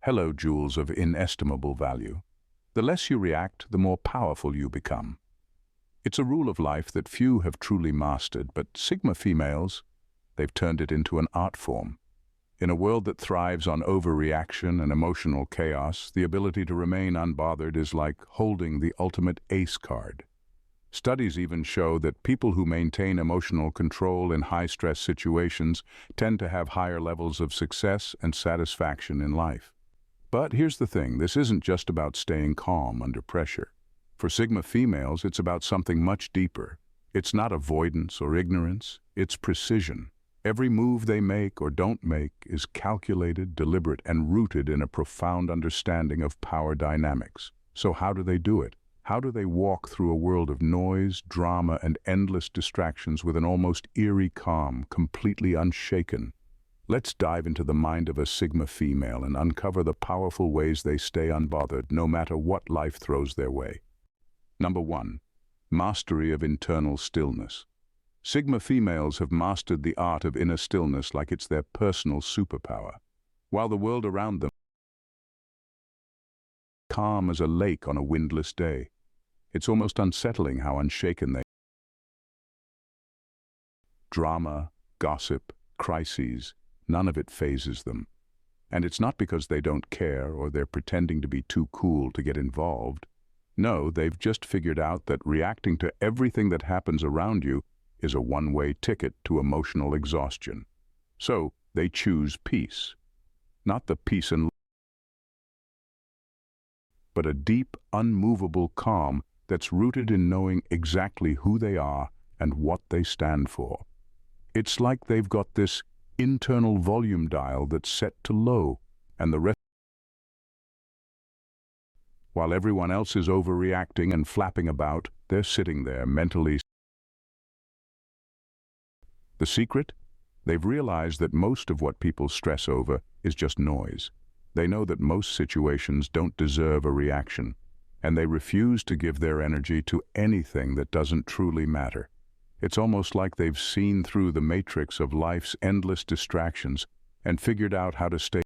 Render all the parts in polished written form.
Hello, jewels of inestimable value. The less you react, the more powerful you become. It's a rule of life that few have truly mastered, but Sigma females, they've turned it into an art form. In a world that thrives on overreaction and emotional chaos, the ability to remain unbothered is like holding the ultimate ace card. Studies even show that people who maintain emotional control in high-stress situations tend to have higher levels of success and satisfaction in life. But here's the thing, this isn't just about staying calm under pressure. For Sigma females, it's about something much deeper. It's not avoidance or ignorance, it's precision. Every move they make or don't make is calculated, deliberate, and rooted in a profound understanding of power dynamics. So how do they do it? How do they walk through a world of noise, drama, and endless distractions with an almost eerie calm, completely unshaken? Let's dive into the mind of a Sigma female and uncover the powerful ways they stay unbothered no matter what life throws their way. Number 1. Mastery of internal stillness. Sigma females have mastered the art of inner stillness like it's their personal superpower. While the world around them is calm as a lake on a windless day, it's almost unsettling how unshaken they are. Drama, gossip, crises, none of it phases them. And it's not because they don't care or they're pretending to be too cool to get involved. No, they've just figured out that reacting to everything that happens around you is a one-way ticket to emotional exhaustion. So they choose peace. Not the peace and love, but a deep, unmovable calm that's rooted in knowing exactly who they are and what they stand for. It's like they've got this internal volume dial that's set to low, and the rest, while everyone else is overreacting and flapping about, they're sitting there mentally. The secret? They've realized that most of what people stress over is just noise. They know that most situations don't deserve a reaction, and they refuse to give their energy to anything that doesn't truly matter. It's almost like they've seen through the matrix of life's endless distractions and figured out how to stay.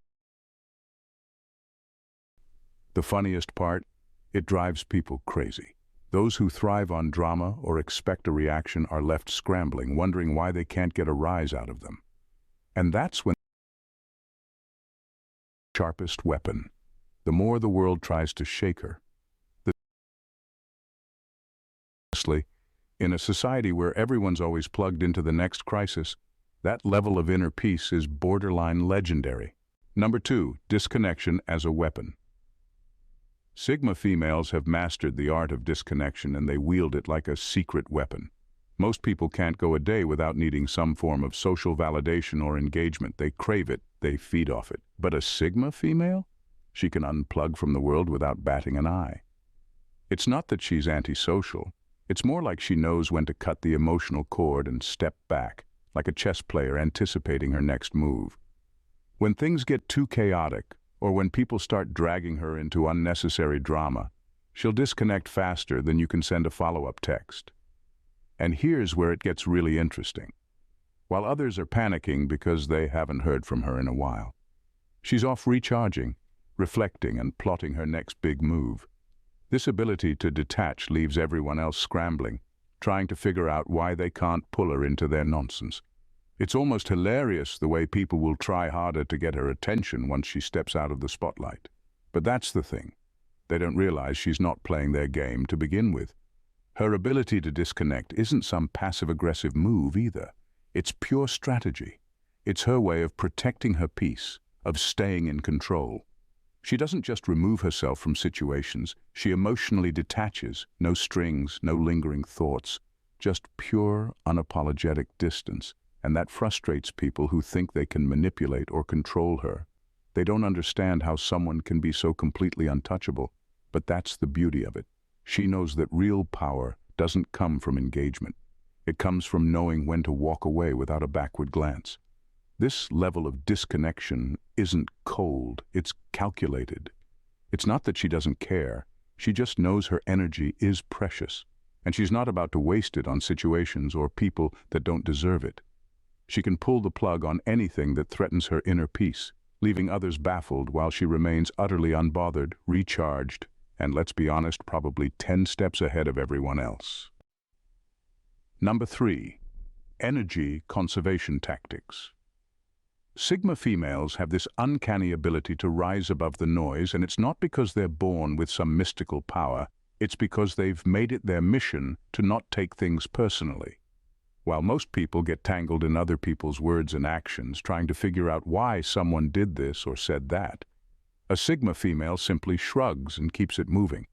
The funniest part, it drives people crazy. Those who thrive on drama or expect a reaction are left scrambling, wondering why they can't get a rise out of them. And that's when the sharpest weapon. The more the world tries to shake her, in a society where everyone's always plugged into the next crisis, that level of inner peace is borderline legendary. Number 2, disconnection as a weapon. Sigma females have mastered the art of disconnection, and they wield it like a secret weapon. Most people can't go a day without needing some form of social validation or engagement. They crave it, they feed off it. But a Sigma female? She can unplug from the world without batting an eye. It's not that she's antisocial. It's more like she knows when to cut the emotional cord and step back, like a chess player anticipating her next move. When things get too chaotic, or when people start dragging her into unnecessary drama, she'll disconnect faster than you can send a follow-up text. And here's where it gets really interesting. While others are panicking because they haven't heard from her in a while, she's off recharging, reflecting, and plotting her next big move. This ability to detach leaves everyone else scrambling, trying to figure out why they can't pull her into their nonsense. It's almost hilarious the way people will try harder to get her attention once she steps out of the spotlight. But that's the thing. They don't realize she's not playing their game to begin with. Her ability to disconnect isn't some passive-aggressive move either. It's pure strategy. It's her way of protecting her peace, of staying in control. She doesn't just remove herself from situations, she emotionally detaches, no strings, no lingering thoughts, just pure, unapologetic distance. And that frustrates people who think they can manipulate or control her. They don't understand how someone can be so completely untouchable, but that's the beauty of it. She knows that real power doesn't come from engagement. It comes from knowing when to walk away without a backward glance. This level of disconnection isn't cold, it's calculated. It's not that she doesn't care, she just knows her energy is precious, and she's not about to waste it on situations or people that don't deserve it. She can pull the plug on anything that threatens her inner peace, leaving others baffled while she remains utterly unbothered, recharged, and let's be honest, probably 10 steps ahead of everyone else. Number 3. Energy conservation tactics. Sigma females have this uncanny ability to rise above the noise, and it's not because they're born with some mystical power, it's because they've made it their mission to not take things personally. While most people get tangled in other people's words and actions, trying to figure out why someone did this or said that, a Sigma female simply shrugs and keeps it moving.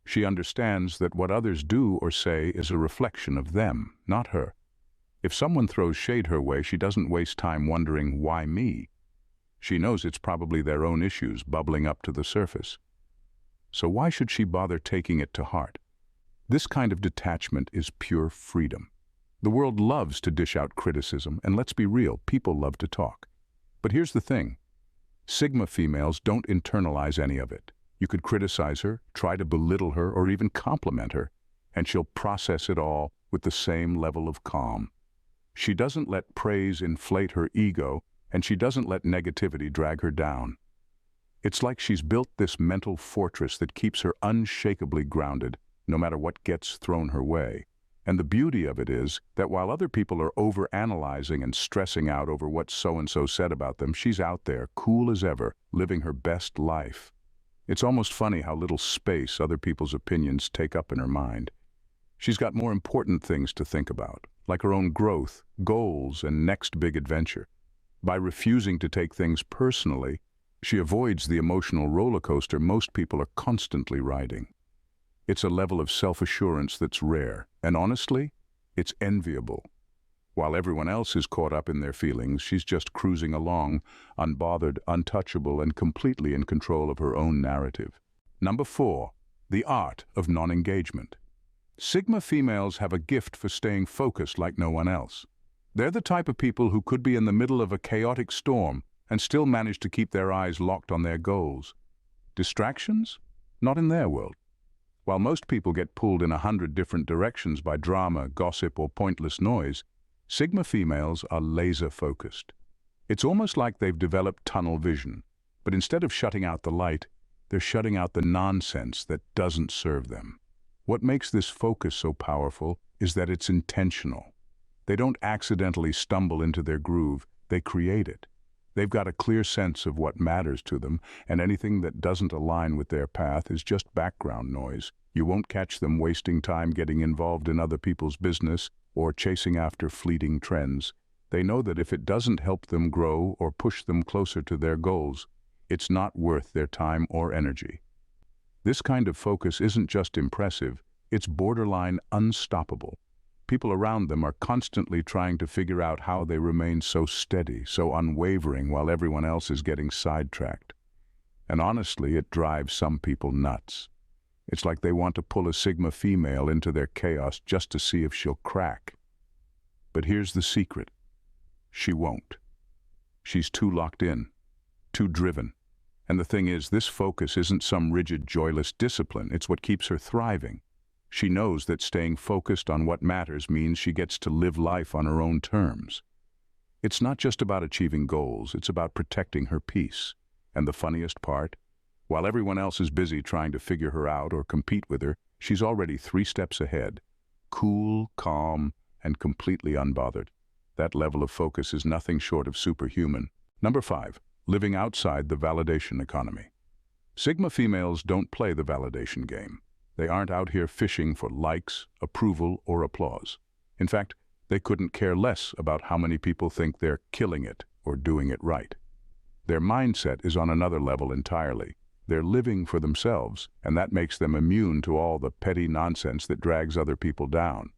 She understands that what others do or say is a reflection of them, not her. If someone throws shade her way, she doesn't waste time wondering, why me? She knows it's probably their own issues bubbling up to the surface. So why should she bother taking it to heart? This kind of detachment is pure freedom. The world loves to dish out criticism, and let's be real, people love to talk. But here's the thing. Sigma females don't internalize any of it. You could criticize her, try to belittle her, or even compliment her, and she'll process it all with the same level of calm. She doesn't let praise inflate her ego, and she doesn't let negativity drag her down. It's like she's built this mental fortress that keeps her unshakably grounded, no matter what gets thrown her way. And the beauty of it is that while other people are overanalyzing and stressing out over what so-and-so said about them, she's out there, cool as ever, living her best life. It's almost funny how little space other people's opinions take up in her mind. She's got more important things to think about, like her own growth, goals, and next big adventure. By refusing to take things personally, she avoids the emotional roller coaster most people are constantly riding. It's a level of self-assurance that's rare, and honestly, it's enviable. While everyone else is caught up in their feelings, she's just cruising along, unbothered, untouchable, and completely in control of her own narrative. Number 4. The art of non-engagement. Sigma females have a gift for staying focused like no one else. They're the type of people who could be in the middle of a chaotic storm and still manage to keep their eyes locked on their goals. Distractions? Not in their world. While most people get pulled in 100 different directions by drama, gossip, or pointless noise, Sigma females are laser-focused. It's almost like they've developed tunnel vision, but instead of shutting out the light, they're shutting out the nonsense that doesn't serve them. What makes this focus so powerful is that it's intentional. They don't accidentally stumble into their groove, they create it. They've got a clear sense of what matters to them, and anything that doesn't align with their path is just background noise. You won't catch them wasting time getting involved in other people's business or chasing after fleeting trends. They know that if it doesn't help them grow or push them closer to their goals, it's not worth their time or energy. This kind of focus isn't just impressive, it's borderline unstoppable. People around them are constantly trying to figure out how they remain so steady, so unwavering while everyone else is getting sidetracked. And honestly, it drives some people nuts. It's like they want to pull a Sigma female into their chaos just to see if she'll crack. But here's the secret. She won't. She's too locked in, too driven. And the thing is, this focus isn't some rigid, joyless discipline. It's what keeps her thriving. She knows that staying focused on what matters means she gets to live life on her own terms. It's not just about achieving goals, it's about protecting her peace. And the funniest part? While everyone else is busy trying to figure her out or compete with her, she's already 3 steps ahead. Cool, calm, and completely unbothered. That level of focus is nothing short of superhuman. Number 5. Living outside the validation economy. Sigma females don't play the validation game. They aren't out here fishing for likes, approval, or applause. In fact, they couldn't care less about how many people think they're killing it or doing it right. Their mindset is on another level entirely. They're living for themselves, and that makes them immune to all the petty nonsense that drags other people down.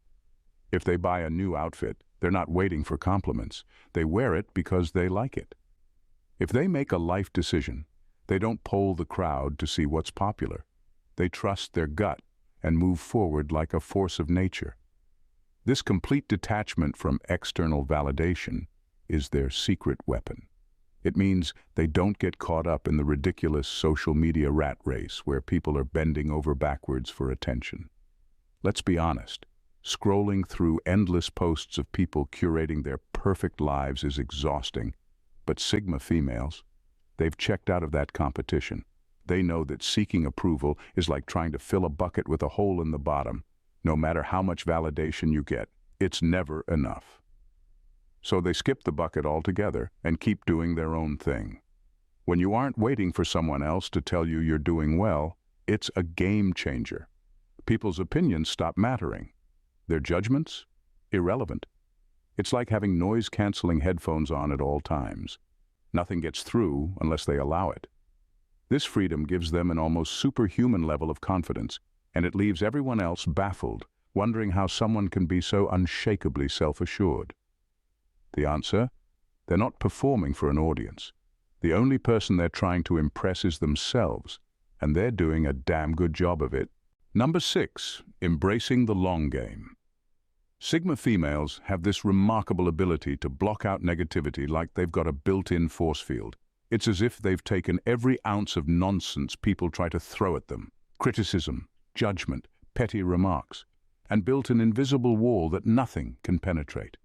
If they buy a new outfit, they're not waiting for compliments. They wear it because they like it. If they make a life decision, they don't poll the crowd to see what's popular. They trust their gut and move forward like a force of nature. This complete detachment from external validation is their secret weapon. It means they don't get caught up in the ridiculous social media rat race where people are bending over backwards for attention. Let's be honest, scrolling through endless posts of people curating their perfect lives is exhausting, but Sigma females, They've checked out of that competition. They know that seeking approval is like trying to fill a bucket with a hole in the bottom. No matter how much validation you get, it's never enough. So they skip the bucket altogether and keep doing their own thing. When you aren't waiting for someone else to tell you you're doing well, it's a game changer. People's opinions stop mattering. Their judgments? Irrelevant. It's like having noise-canceling headphones on at all times. Nothing gets through unless they allow it. This freedom gives them an almost superhuman level of confidence, and it leaves everyone else baffled, wondering how someone can be so unshakably self-assured. The answer? They're not performing for an audience. The only person they're trying to impress is themselves, and they're doing a damn good job of it. Number 6, embracing the long game. Sigma females have this remarkable ability to block out negativity like they've got a built-in force field. It's as if they've taken every ounce of nonsense people try to throw at them, criticism, judgment, petty remarks, and built an invisible wall that nothing can penetrate.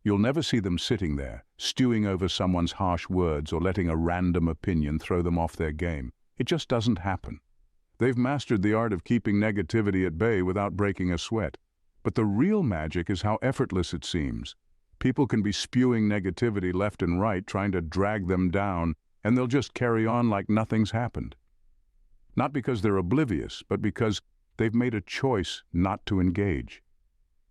You'll never see them sitting there, stewing over someone's harsh words or letting a random opinion throw them off their game. It just doesn't happen. They've mastered the art of keeping negativity at bay without breaking a sweat. But the real magic is how effortless it seems. People can be spewing negativity left and right, trying to drag them down, and they'll just carry on like nothing's happened. Not because they're oblivious, but because they've made a choice not to engage.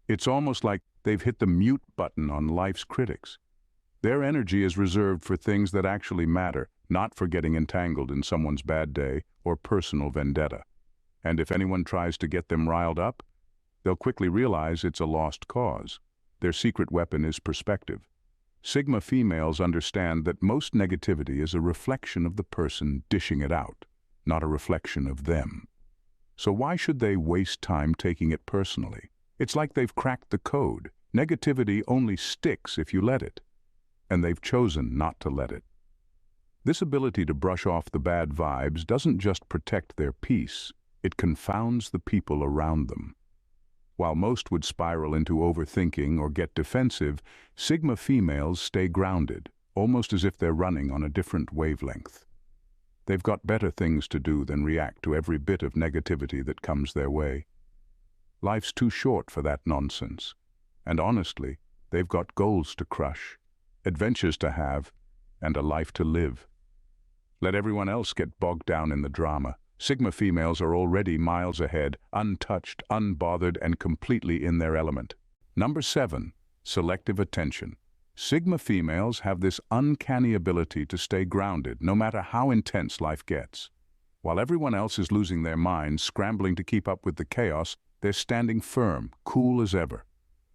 It's almost like they've hit the mute button on life's critics. Their energy is reserved for things that actually matter, not for getting entangled in someone's bad day or personal vendetta. And if anyone tries to get them riled up, they'll quickly realize it's a lost cause. Their secret weapon is perspective. Sigma females understand that most negativity is a reflection of the person dishing it out, not a reflection of them. So why should they waste time taking it personally? It's like they've cracked the code. Negativity only sticks if you let it. And they've chosen not to let it. This ability to brush off the bad vibes doesn't just protect their peace, it confounds the people around them. While most would spiral into overthinking or get defensive, Sigma females stay grounded, almost as if they're running on a different wavelength. They've got better things to do than react to every bit of negativity that comes their way. Life's too short for that nonsense. And honestly, they've got goals to crush, adventures to have, and a life to live. Let everyone else get bogged down in the drama. Sigma females are already miles ahead, untouched, unbothered, and completely in their element. Number 7, selective attention. Sigma females have this uncanny ability to stay grounded no matter how intense life gets. While everyone else is losing their minds, scrambling to keep up with the chaos, they're standing firm, cool as ever.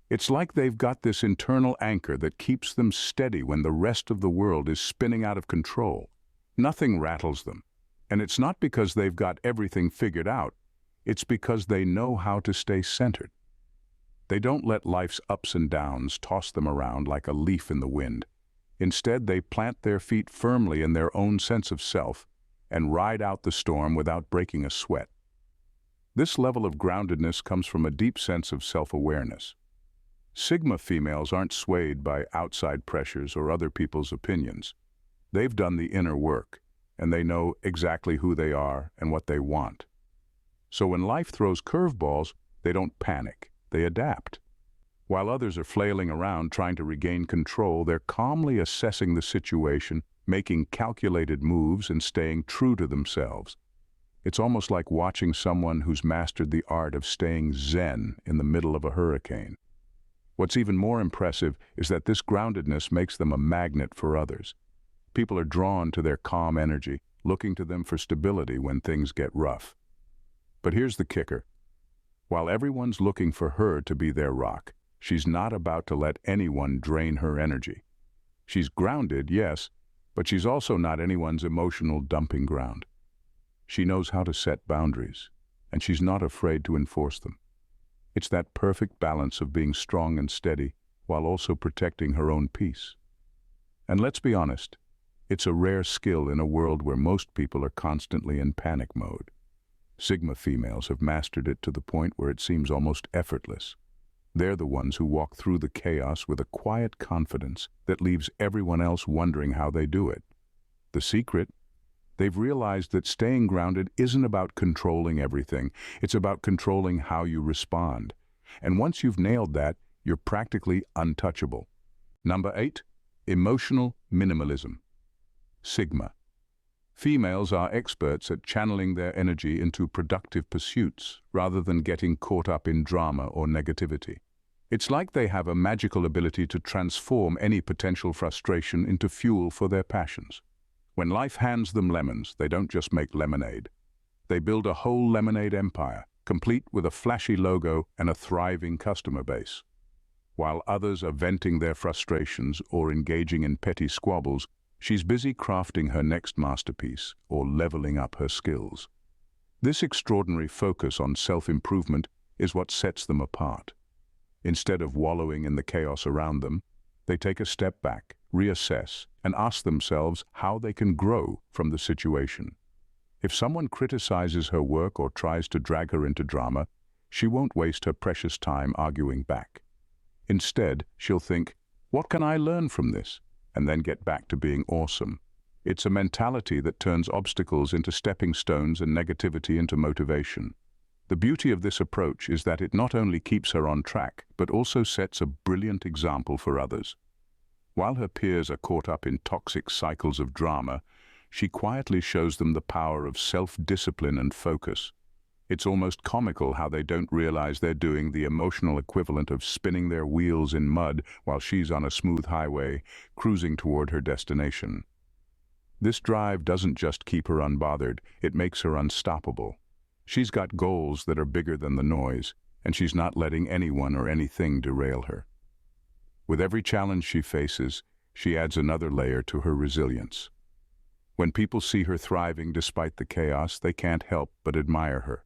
It's like they've got this internal anchor that keeps them steady when the rest of the world is spinning out of control. Nothing rattles them. And it's not because they've got everything figured out, it's because they know how to stay centered. They don't let life's ups and downs toss them around like a leaf in the wind. Instead, they plant their feet firmly in their own sense of self and ride out the storm without breaking a sweat. This level of groundedness comes from a deep sense of self-awareness. Sigma females aren't swayed by outside pressures or other people's opinions. They've done the inner work, and they know exactly who they are and what they want. So when life throws curveballs, they don't panic, they adapt. While others are flailing around trying to regain control, they're calmly assessing the situation, making calculated moves and staying true to themselves. It's almost like watching someone who's mastered the art of staying zen in the middle of a hurricane. What's even more impressive is that this groundedness makes them a magnet for others. People are drawn to their calm energy, looking to them for stability when things get rough. But here's the kicker. While everyone's looking for her to be their rock, she's not about to let anyone drain her energy. She's grounded, yes, but she's also not anyone's emotional dumping ground. She knows how to set boundaries, and she's not afraid to enforce them. It's that perfect balance of being strong and steady while also protecting her own peace. And let's be honest, it's a rare skill in a world where most people are constantly in panic mode. Sigma females have mastered it to the point where it seems almost effortless. They're the ones who walk through the chaos with a quiet confidence that leaves everyone else wondering how they do it. The secret? They've realized that staying grounded isn't about controlling everything. It's about controlling how you respond. And once you've nailed that, you're practically untouchable. Number 8, emotional minimalism. Sigma. Females are experts at channeling their energy into productive pursuits rather than getting caught up in drama or negativity. It's like they have a magical ability to transform any potential frustration into fuel for their passions. When life hands them lemons, they don't just make lemonade. They build a whole lemonade empire, complete with a flashy logo and a thriving customer base. While others are venting their frustrations or engaging in petty squabbles, she's busy crafting her next masterpiece or leveling up her skills. This extraordinary focus on self-improvement is what sets them apart. Instead of wallowing in the chaos around them, they take a step back, reassess, and ask themselves how they can grow from the situation. If someone criticizes her work or tries to drag her into drama, she won't waste her precious time arguing back. Instead, she'll think, "What can I learn from this?" and then get back to being awesome. It's a mentality that turns obstacles into stepping stones and negativity into motivation. The beauty of this approach is that it not only keeps her on track, but also sets a brilliant example for others. While her peers are caught up in toxic cycles of drama, she quietly shows them the power of self-discipline and focus. It's almost comical how they don't realize they're doing the emotional equivalent of spinning their wheels in mud while she's on a smooth highway, cruising toward her destination. This drive doesn't just keep her unbothered, it makes her unstoppable. She's got goals that are bigger than the noise, and she's not letting anyone or anything derail her. With every challenge she faces, she adds another layer to her resilience. When people see her thriving despite the chaos, they can't help but admire her.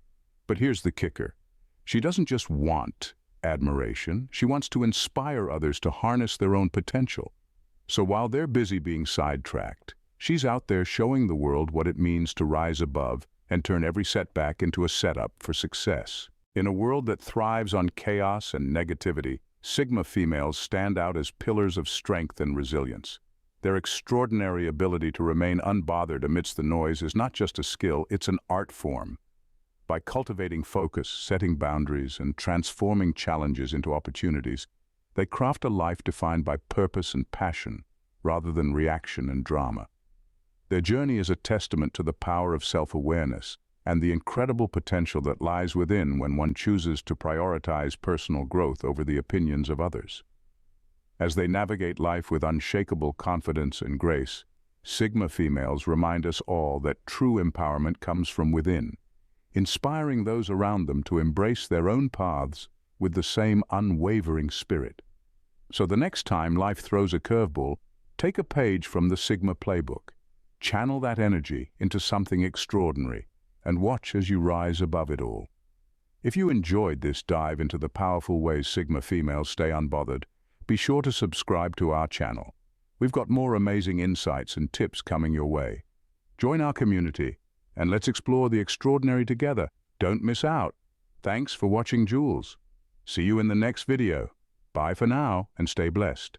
But here's the kicker. She doesn't just want admiration, she wants to inspire others to harness their own potential. So while they're busy being sidetracked, she's out there showing the world what it means to rise above and turn every setback into a setup for success. In a world that thrives on chaos and negativity, Sigma females stand out as pillars of strength and resilience. Their extraordinary ability to remain unbothered amidst the noise is not just a skill, it's an art form. By cultivating focus, setting boundaries, and transforming challenges into opportunities, they craft a life defined by purpose and passion, rather than reaction and drama. Their journey is a testament to the power of self-awareness and the incredible potential that lies within when one chooses to prioritize personal growth over the opinions of others. As they navigate life with unshakable confidence and grace, Sigma females remind us all that true empowerment comes from within, inspiring those around them to embrace their own paths with the same unwavering spirit. So the next time life throws a curveball, take a page from the Sigma playbook. Channel that energy into something extraordinary and watch as you rise above it all. If you enjoyed this dive into the powerful ways Sigma females stay unbothered, be sure to subscribe to our channel. We've got more amazing insights and tips coming your way. Join our community and let's explore the extraordinary together. Don't miss out. Thanks for watching, Jules. See you in the next video. Bye for now and stay blessed.